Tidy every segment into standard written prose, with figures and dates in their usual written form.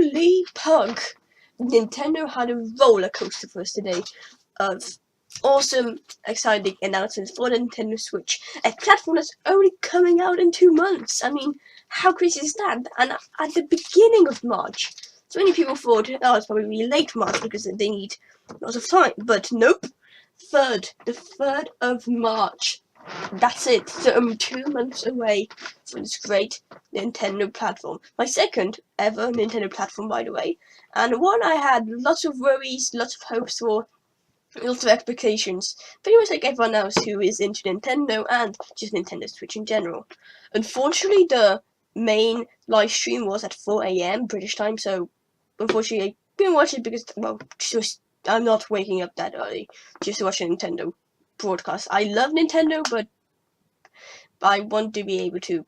Holy pug! Nintendo had a roller coaster for us today of awesome, exciting announcements for the Nintendo Switch, a platform that's only coming out in 2 months. I mean, how crazy is that? And at the beginning of March. So many people thought, oh, it's probably late March because they need lots of time. But nope. The 3rd of March. That's it. So I'm 2 months away from this great Nintendo platform. My second ever Nintendo platform, by the way. And one I had lots of worries, lots of hopes for, lots of expectations. Pretty much like everyone else who is into Nintendo and just Nintendo Switch in general. Unfortunately, the main live stream was at 4 AM British time, so unfortunately I didn't watch it because, well, just I'm not waking up that early just to watch a Nintendo broadcast. I love Nintendo, but I want to be able to,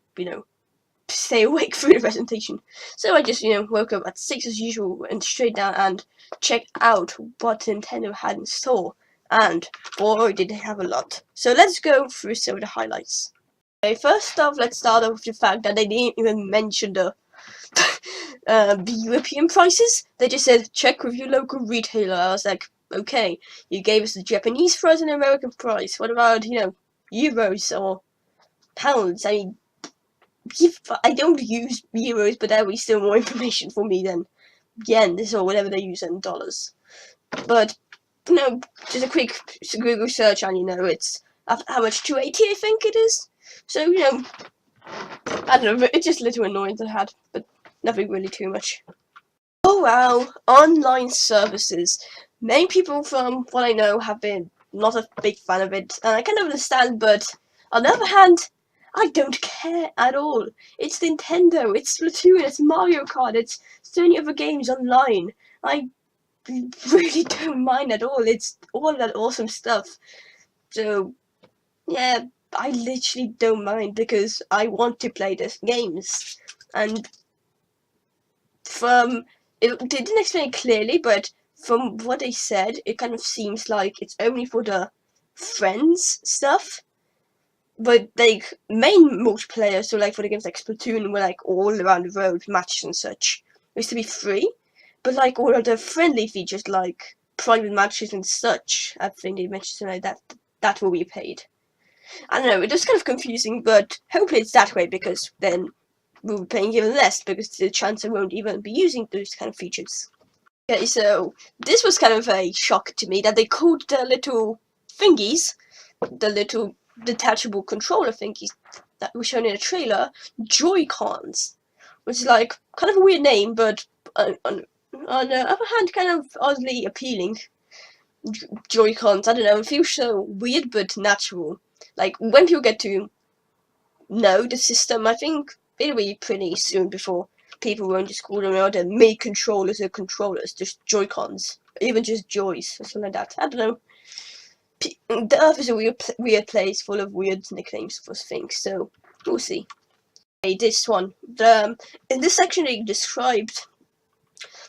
stay awake through the presentation. So I just, woke up at 6 as usual, went straight down and checked out what Nintendo had in store. And boy, did they have a lot. So let's go through some of the highlights. Okay, first off, let's start off with the fact that they didn't even mention the European prices. They just said, check with your local retailer. I was like, okay, you gave us the Japanese price and the American price. What about, euros or pounds? I mean, I don't use euros, but that would be still more information for me than yen or whatever they use in dollars. But, just a quick Google search and, it's how much, 280 I think it is. So, I don't know, it's just a little annoying to have, but nothing really too much. Oh wow, online services. Many people from what I know have been not a big fan of it, and I kind of understand, but on the other hand, I don't care at all. It's Nintendo, it's Splatoon, it's Mario Kart, it's so many other games online. I really don't mind at all. It's all that awesome stuff. So, yeah, I literally don't mind because I want to play these games. And they didn't explain it clearly, but from what they said, it kind of seems like it's only for the friends stuff. But like main multiplayer, so like for the games like Splatoon, were like all around the road matches and such, used to be free. But like all of the friendly features like private matches and such, I think they mentioned something like that will be paid. I don't know, it was kind of confusing, but hopefully it's that way because then we'll be paying even less because the chance I won't even be using those kind of features. Okay, so this was kind of a shock to me that they called the little thingies, the little detachable controller thingies that were shown in a trailer, Joy-Cons, which is like kind of a weird name, but on the other hand, kind of oddly appealing. Joy-Cons, I don't know, it feels so weird but natural. Like when people get to know the system, I think it'll be pretty soon before people won't just call them out and make controllers or controllers, just Joy-Cons, even just Joys or something like that. I don't know. The Earth is a weird place full of weird nicknames for things, so we'll see. Okay, this one. In this section they described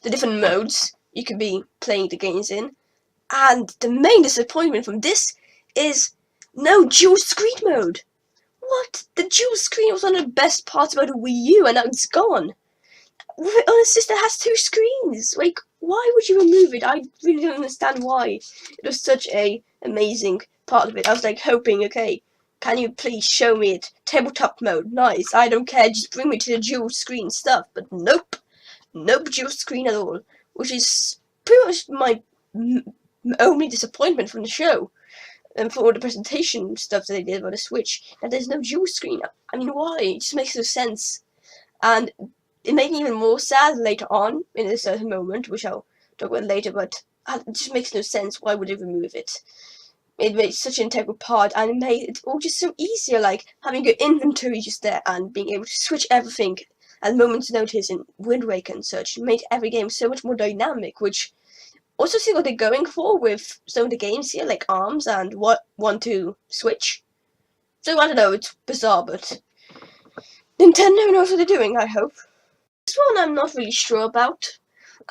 the different modes you could be playing the games in, and the main disappointment from this is no dual screen mode. What? The dual screen was one of the best parts about the Wii U, and now it's gone. On a system that has 2 screens. Like, why would you remove it? I really don't understand why. It was such a amazing part of it. I was like hoping, okay, can you please show me it? Tabletop mode, nice. I don't care, just bring me to the dual screen stuff. But nope, nope, dual screen at all. Which is pretty much my only disappointment from the show. And for all the presentation stuff that they did about the Switch, that there's no dual screen. I mean, why? It just makes no sense. And it made me even more sad later on, in a certain moment, which I'll talk about later, but it just makes no sense. Why would they remove it? It made such an integral part, and it made it all just so easier, like having your inventory just there and being able to switch everything at a moment's notice in Wind Waker and such. It made every game so much more dynamic, which also see what they're going for with some of the games here, like ARMS and what want to switch. So I don't know, it's bizarre, but Nintendo knows what they're doing, I hope. This one I'm not really sure about.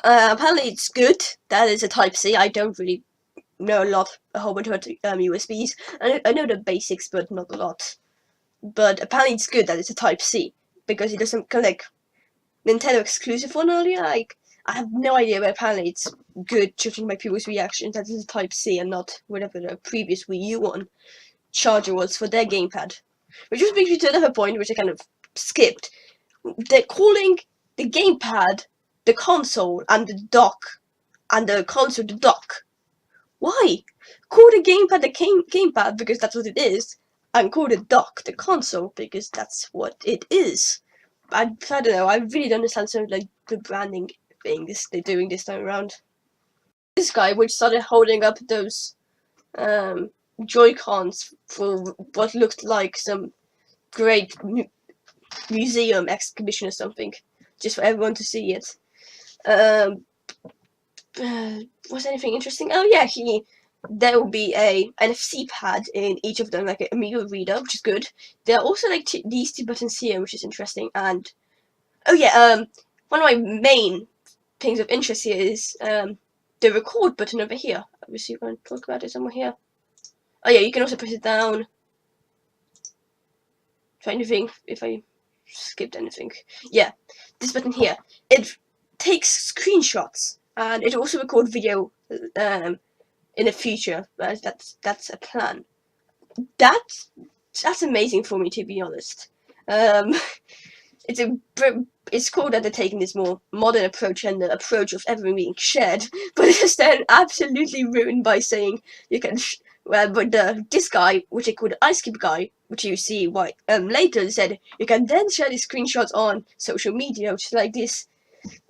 Apparently it's good. That is a Type-C. I don't really know a whole bunch of USBs. I know the basics, but not a lot. But apparently it's good that it's a Type-C, because it doesn't kind of like Nintendo exclusive one earlier. Like I have no idea, but apparently it's good, judging by people's reactions. That is a Type C and not whatever the previous Wii U one charger was for their gamepad. Which just brings me to another point, which I kind of skipped. They're calling the gamepad the console and the dock, and the console the dock. Why? Call the gamepad the gamepad because that's what it is, and call the dock the console because that's what it is. I don't know. I really don't understand some of like the branding things they're doing this time around. This guy, which started holding up those Joy-Cons for what looked like some great museum exhibition or something, just for everyone to see it. Was anything interesting? Oh yeah, there will be a NFC pad in each of them, like an Amiibo reader, which is good. There are also like these two buttons here, which is interesting. And oh yeah, one of my main things of interest here is the record button over here. Obviously, we're going to talk about it somewhere here. Oh yeah, you can also press it down. Trying to think if I skipped anything. Yeah, this button here. It takes screenshots, and it also records video in the future. That's a plan. That's amazing for me, to be honest. It's cool that they're taking this more modern approach and the approach of everything being shared, but it's then absolutely ruined by saying you can. But this guy, which they call the Ice Cube guy, which you see later, said you can then share these screenshots on social media, which is like this.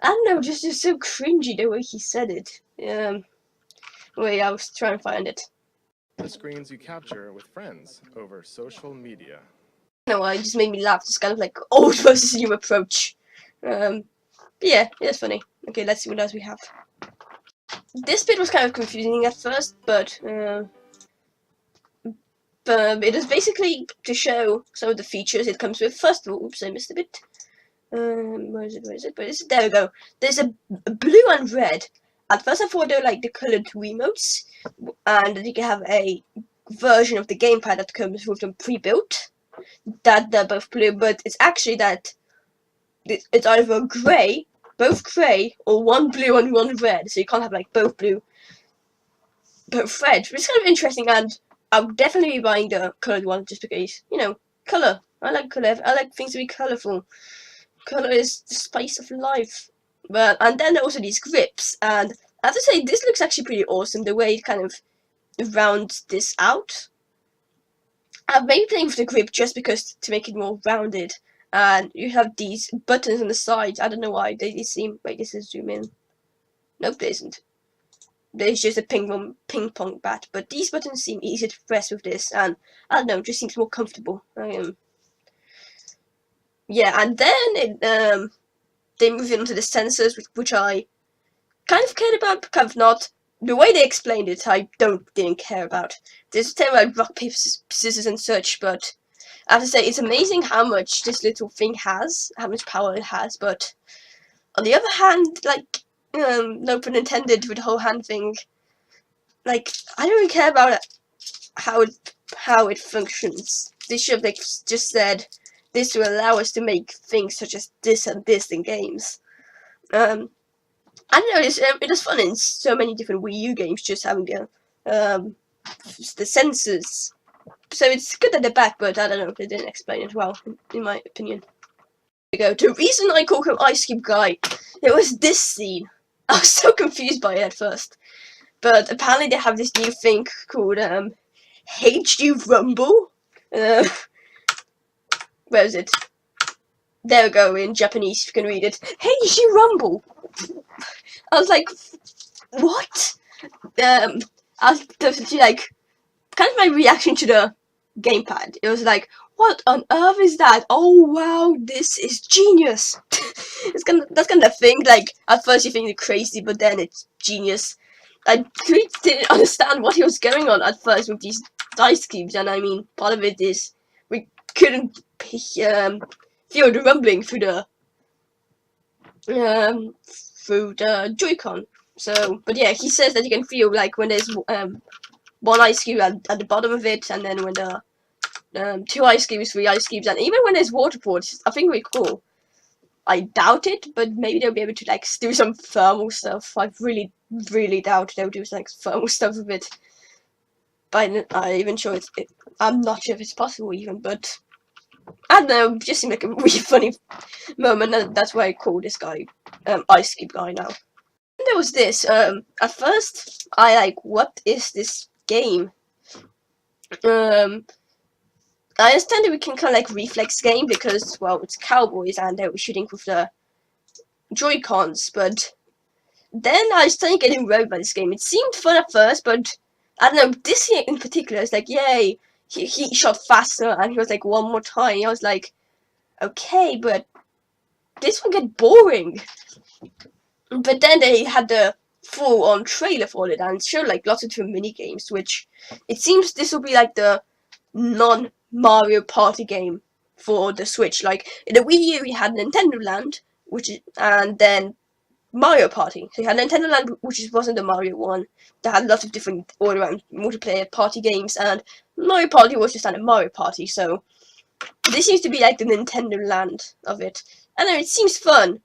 I don't know, just so cringy the way he said it. Wait, I was trying to find it. The screens you capture with friends over social media. No, it just made me laugh. It's kind of like old versus new approach. Yeah, it's funny. Okay, let's see what else we have. This bit was kind of confusing at first, but it is basically to show some of the features it comes with. First of all, oops, I missed a bit. Where is it? There we go. There's a blue and red. At first I thought they were like the colored Wiimotes, and that you can have a version of the gamepad that comes with them pre-built. That they're both blue, but it's actually that it's either grey, both grey, or one blue and one red. So you can't have like both blue, both red. Which is kind of interesting, and I'll definitely be buying the colored one just because, you know, color. I like color. I like things to be colorful. Color is the spice of life. And then there are also these grips, and I have to say this looks actually pretty awesome. The way it kind of rounds this out. I've been playing with the grip just because to make it more rounded. And you have these buttons on the sides. I don't know why they seem. Wait, this is zoom in. Nope, there isn't. There's just a ping pong bat, but these buttons seem easier to press with this, and I don't know, it just seems more comfortable. Yeah, and then they move into the sensors, which I kind of cared about, but kind of not. The way they explained it, I didn't care about. There's a thing about rock, paper, scissors, and such, but I have to say it's amazing how much this little thing has, how much power it has. But on the other hand, like, no pun intended with the whole hand thing. Like, I don't really care about how it functions. They should have like just said this will allow us to make things such as this and this in games. I don't know. It is fun in so many different Wii U games, just having the sensors. So it's good that they're back, but I don't know. They didn't explain it well, in my opinion. There we go. The reason I call him Ice Cube Guy, it was this scene. I was so confused by it at first. But apparently they have this new thing called HD Rumble. Where is it? There we go, in Japanese, if you can read it. HD Rumble! I was like, what? I was definitely like, kind of my reaction to the gamepad. It was like, what on earth is that? Oh wow, this is genius! That's kind of thing, like, at first you think it's crazy, but then it's genius. I really didn't understand what he was going on at first with these dice cubes, and I mean, part of it is we couldn't feel the rumbling through the Joy-Con. So, but yeah, he says that you can feel like when there's one ice cube at the bottom of it, and then when the 2 ice cubes, 3 ice cubes, and even when there's water ports, I think really cool. I doubt it, but maybe they'll be able to like do some thermal stuff. I really doubt they'll do like thermal stuff with it. But I'm even sure I'm not sure if it's possible even, but I don't know, just seemed like a really funny moment, and that's why I call this guy Ice Cube Guy now. And there was this, at first I like, what is this game? I understand that we can kind of like reflex game because, well, it's cowboys and they were shooting with the Joy-Cons, but then I started getting worried by this game. It seemed fun at first, but I don't know, this game in particular is like, yay, he shot faster, and he was like, one more time. I was like, okay, but this will get boring. But then they had the full-on trailer for it, and it showed like lots of different mini games, which it seems this will be like the non-Mario Party game for the Switch. Like in the Wii U, we had Nintendo Land, and then Mario Party. So you had Nintendo Land, which wasn't the Mario one. That had lots of different all-around multiplayer party games, and Mario Party was just a Mario Party. So this seems to be like the Nintendo Land of it. I don't know, it seems fun.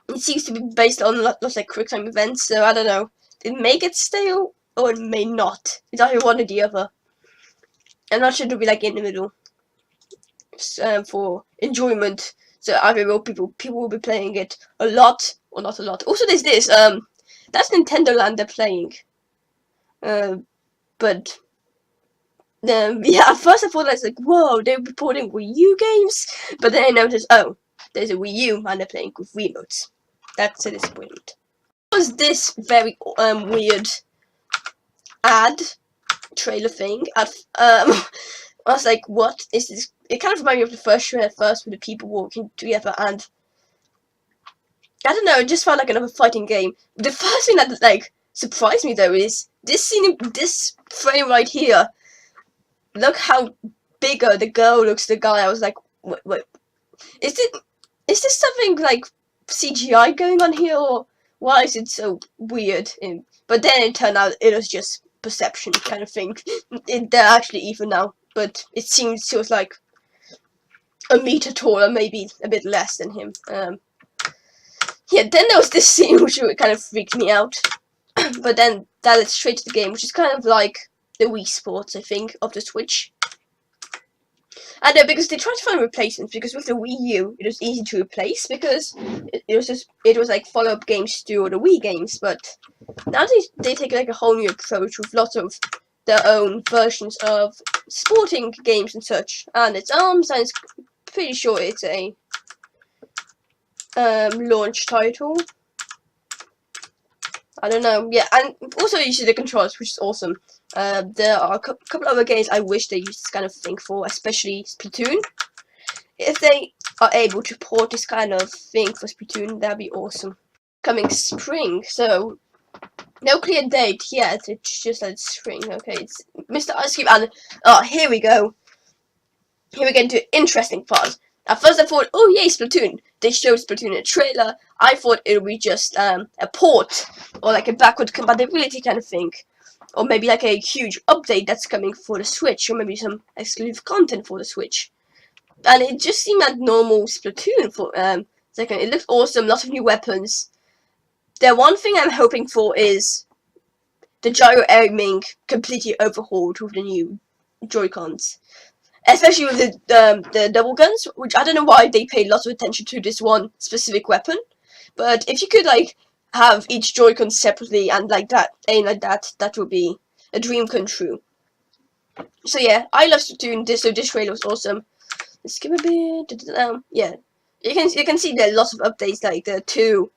It seems to be based on lots of like quick time events, so I don't know. It may get stale, or it may not. It's either one or the other. I'm not sure it'll be like in the middle. For enjoyment. So either will people will be playing it a lot or not a lot. Also there's this, that's Nintendo Land they're playing. But yeah, at first I thought I was like, whoa, they're reporting Wii U games, but then I noticed, oh, there's a Wii U and they're playing with Wiimotes. That's a disappointment. What was this very weird ad trailer thing? I was like, what is this? It kind of reminded me of the first trailer with the people walking together, and I don't know, it just felt like another fighting game. The first thing that like surprised me though is this scene, this frame right here. Look how bigger the girl looks the guy. I was like, wait, is this something like CGI going on here, or why is it so weird? But then it turned out it was just perception kind of thing. They're actually even now, but it seems she was like a meter taller, maybe a bit less than him. Yeah, then there was this scene which kind of freaked me out. But then that led straight to the game, which is kind of like the Wii Sports, I think, of the Switch. I know, because they tried to find replacements, because with the Wii U, it was easy to replace, because it was like follow-up games to the Wii games, but now they take like a whole new approach with lots of their own versions of sporting games and such, and it's ARMS, and it's pretty sure it's a launch title. I don't know, yeah, and also you see the controls, which is awesome. There are a couple other games I wish they used this kind of thing for, especially Splatoon. If they are able to port this kind of thing for Splatoon, that'd be awesome. Coming spring, so no clear date yet, it's just that it's spring. Okay, it's Mr. Ice Cube, and here we go. Here we get into an interesting part. At first I thought, oh yay, Splatoon. They showed Splatoon in a trailer. I thought it would be just a port, or like a backward compatibility kind of thing. Or maybe like a huge update that's coming for the Switch, or maybe some exclusive content for the Switch. And it just seemed like normal Splatoon for second. It looks awesome, lots of new weapons. The one thing I'm hoping for is the gyro aiming completely overhauled with the new Joy-Cons. Especially with the double guns, which I don't know why they paid lots of attention to this one specific weapon. But if you could like have each Joy-Con separately and like that, aim like that, that would be a dream come true. So yeah, I love Splatoon. So this trailer was awesome. Let's skip a bit. Yeah, you can see there are lots of updates, like the two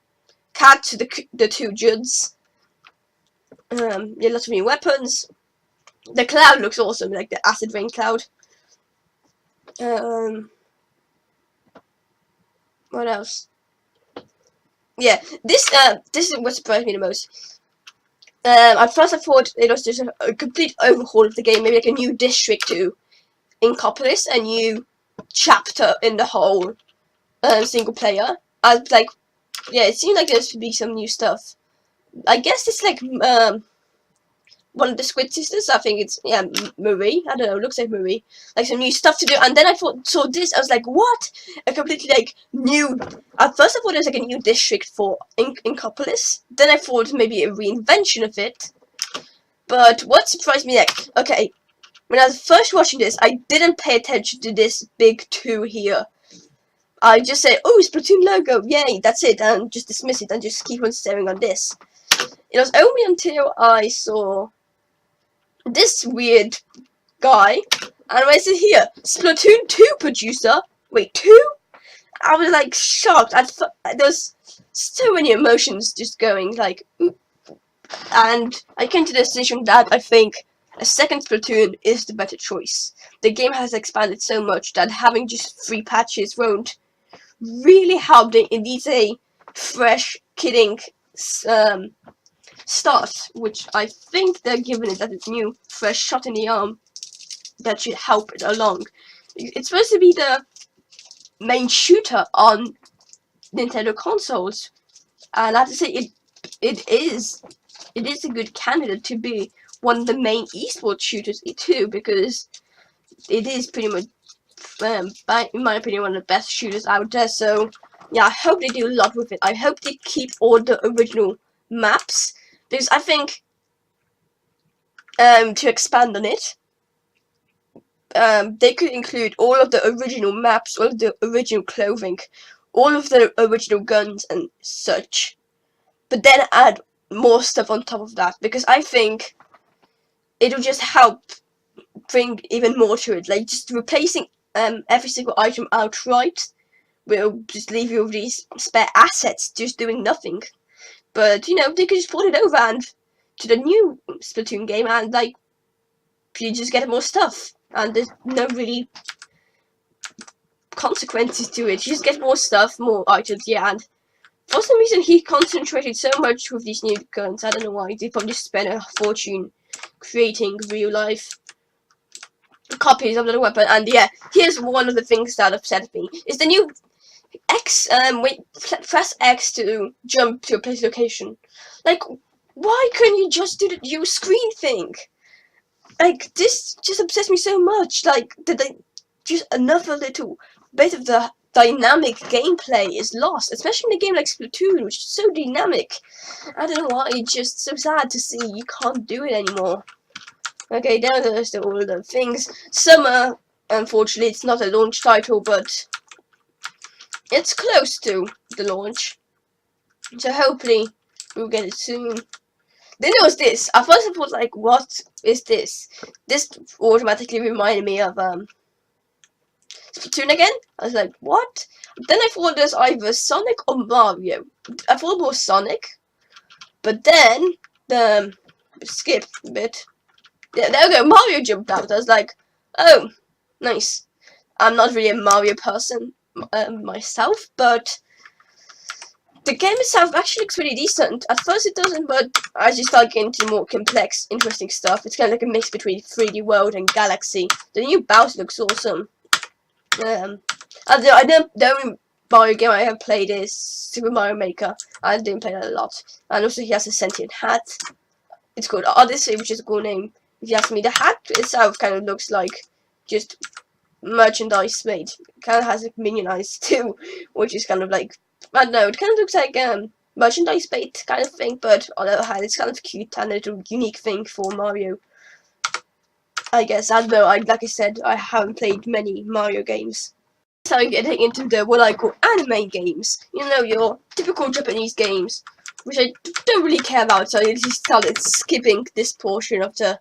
cats, the two Juds. Yeah, lots of new weapons. The cloud looks awesome, like the acid rain cloud. What else? Yeah, this is what surprised me the most. At first I thought it was just a complete overhaul of the game, maybe like a new district to encompass a new chapter in the whole single player. I was like, yeah, it seemed like there should be some new stuff. I guess it's like one of the Squid Sisters. I think it's Marie. I don't know. Looks like Marie. Like some new stuff to do. And then I saw this. I was like, what? A completely like new. At first I thought it was like a new district for Inkopolis. Then I thought maybe a reinvention of it. But what surprised me, like, okay, when I was first watching this, I didn't pay attention to this big 2 here. I just said, oh, Splatoon logo, yay, that's it, and just dismiss it and just keep on staring on this. It was only until I saw this weird guy, and I said here, Splatoon 2 producer. Wait, 2? I was like shocked. There's so many emotions just going, like, and I came to the decision that I think a second Splatoon is the better choice. The game has expanded so much that having just 3 patches won't really help. It needs a fresh kidding start, which I think they're giving it that new fresh shot in the arm that should help it along. It's supposed to be the main shooter on Nintendo consoles, and I have to say it is a good candidate to be one of the main esports shooters too, because it is pretty much in my opinion one of the best shooters out there. So yeah, I hope they do a lot with it. I hope they keep all the original maps, because I think to expand on it, they could include all of the original maps, all of the original clothing, all of the original guns and such, but then add more stuff on top of that, because I think it'll just help bring even more to it. Like, just replacing every single item outright will just leave you with these spare assets just doing nothing. But you know, they could just put it over and to the new Splatoon game, and like you just get more stuff, and there's no really consequences to it. You just get more stuff, more items, yeah. And for some reason, he concentrated so much with these new guns. I don't know why. They probably spent a fortune creating real life copies of the weapon. And yeah, here's one of the things that upset me: is the new X. Press X to jump to a place location. Like, why couldn't you just do the use screen thing? Like, this just upsets me so much. Like, just another little bit of the dynamic gameplay is lost, especially in a game like Splatoon, which is so dynamic. I don't know why. It's just so sad to see you can't do it anymore. Okay, down there's all the things. Summer, unfortunately, it's not a launch title, but it's close to the launch. So hopefully we'll get it soon. Then there was this. At first I thought, like, what is this? This automatically reminded me of Splatoon again. I was like, what? Then I thought there's either Sonic or Mario. I thought it was Sonic, but then skip a bit. Yeah, there we go. Mario jumped out. I was like, oh, nice. I'm not really a Mario person myself, but the game itself actually looks really decent. At first it doesn't, but as you start getting into more complex, interesting stuff, it's kind of like a mix between 3D World and Galaxy. The new Bowser looks awesome. The only Mario game I have played is Super Mario Maker. I didn't play that a lot. And also he has a sentient hat. It's called Odyssey, which is a cool name. If you ask me, the hat itself kind of looks like just merchandise made. It kind of has like minion eyes too, which is kind of like, I don't know, it kind of looks like merchandise bait kind of thing, but on the other hand, it's kind of cute and a little unique thing for Mario. I guess, I don't know, like I said, I haven't played many Mario games. So I'm getting into the what I call anime games. You know, your typical Japanese games, which I don't really care about, so I just started skipping this portion of the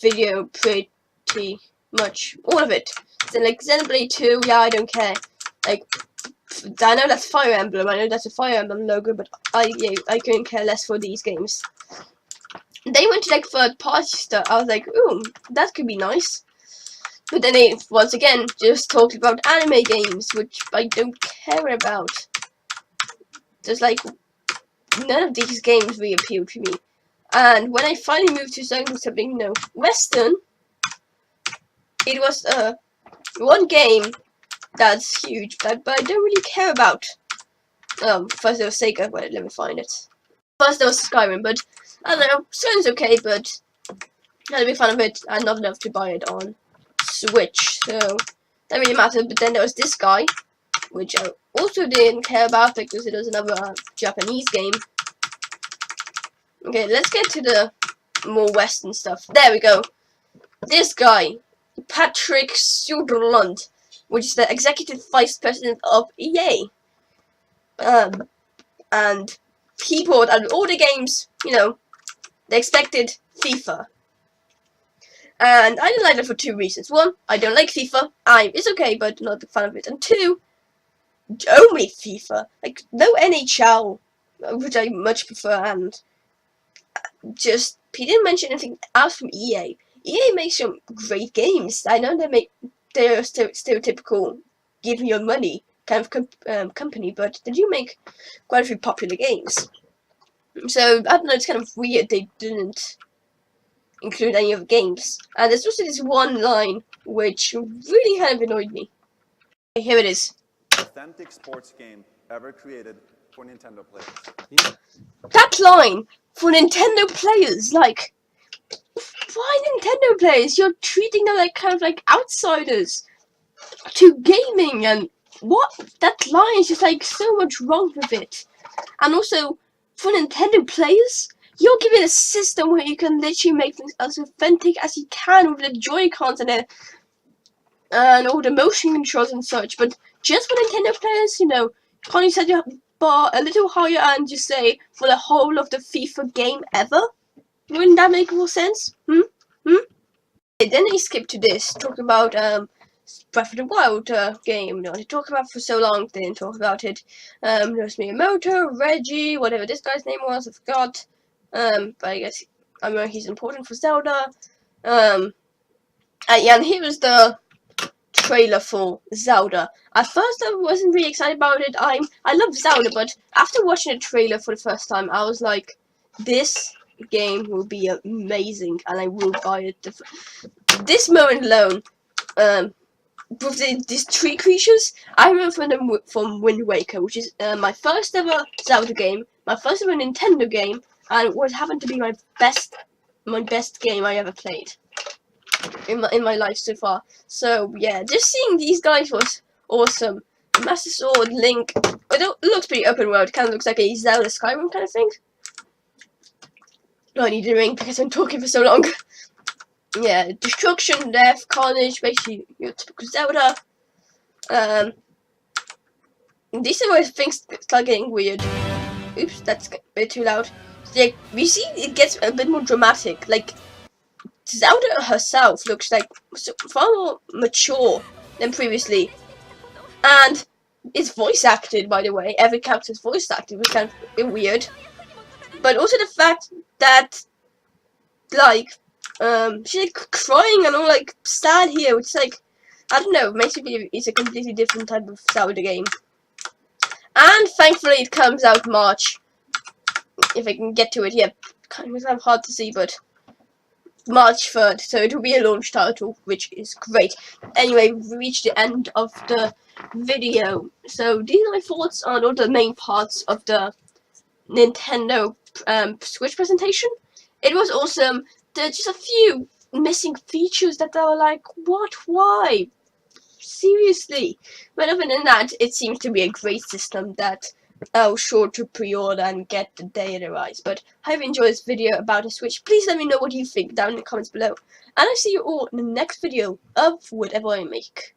video pretty much. All of it. So like Xenoblade 2, yeah, I don't care. Like, I know that's Fire Emblem, I know that's a Fire Emblem logo, but I couldn't care less for these games. They went to like third party stuff. I was like, ooh, that could be nice. But then they once again just talked about anime games, which I don't care about. There's like none of these games really appeal to me. And when I finally moved to something, you know, Western, it was one game that's huge, but I don't really care about. First there was Sega. Wait, let me find it. First there was Skyrim, but I don't know, Skyrim's okay, but I had a big fan of it and not enough to buy it on Switch, so that really mattered. But then there was this guy, which I also didn't care about because it was another Japanese game. Okay, let's get to the more Western stuff. There we go. This guy, Patrick Söderlund, which is the executive vice president of EA. And he bought out of all the games, you know, they expected FIFA. And I didn't like that for 2 reasons. 1, I don't like FIFA. It's okay, but not a big fan of it. And 2, only FIFA. Like, no NHL, which I much prefer, and just, he didn't mention anything else from EA. EA makes some great games. I know they're stereotypical, give me your money kind of company, but they do make quite a few popular games. So, I don't know, it's kind of weird they didn't include any of the games. And there's also this one line which really kind of annoyed me. Here it is. Authentic sports game ever created for Nintendo players. That line for Nintendo players, like, why Nintendo players? You're treating them like kind of like outsiders to gaming, and what? That line is just like so much wrong with it. And also, for Nintendo players, you're given a system where you can literally make things as authentic as you can with the Joy-Cons and all the motion controls and such. But just for Nintendo players, you know, can't you set your bar a little higher and just say for the whole of the FIFA game ever? Wouldn't that make more sense? Then he skipped to this, talking about Breath of the Wild game. No, he talked about it for so long, they didn't talk about it. There's Miyamoto, Reggie, whatever this guy's name was, I forgot. But I guess he's important for Zelda. Yeah, and here was the trailer for Zelda. At first, I wasn't really excited about it. I love Zelda, but after watching the trailer for the first time, I was like, this game will be amazing, and I will buy it. This moment alone, with these tree creatures, I remember from Wind Waker, which is my first ever Zelda game, my first ever Nintendo game, and what happened to be my best game I ever played in my life so far. So yeah, just seeing these guys was awesome. Master Sword, Link, it looks pretty open world. Kind of looks like a Zelda Skyrim kind of thing. I need a ring because I'm talking for so long. Yeah, destruction, death, carnage, basically your typical Zelda. These are where things start getting weird. Oops, that's a bit too loud. Yeah, we see it gets a bit more dramatic. Like, Zelda herself looks like far more mature than previously. And it's voice acted, by the way. Every character's voice acted, was kind of weird. But also the fact that, like, she's like crying and all like sad here, which is like, I don't know, makes me believe it's a completely different type of Zelda game. And thankfully it comes out March. If I can get to it, yeah, kind of hard to see, but March 3rd, so it will be a launch title, which is great. Anyway, we reached the end of the video. So these are my thoughts on all the main parts of the Nintendo Switch presentation. It was awesome. There's just a few missing features that are like, what? Why? Seriously. But other than that, it seems to be a great system that I'll sure to pre-order and get the day it arrives. But I hope you enjoyed this video about the Switch. Please let me know what you think down in the comments below. And I'll see you all in the next video of whatever I make.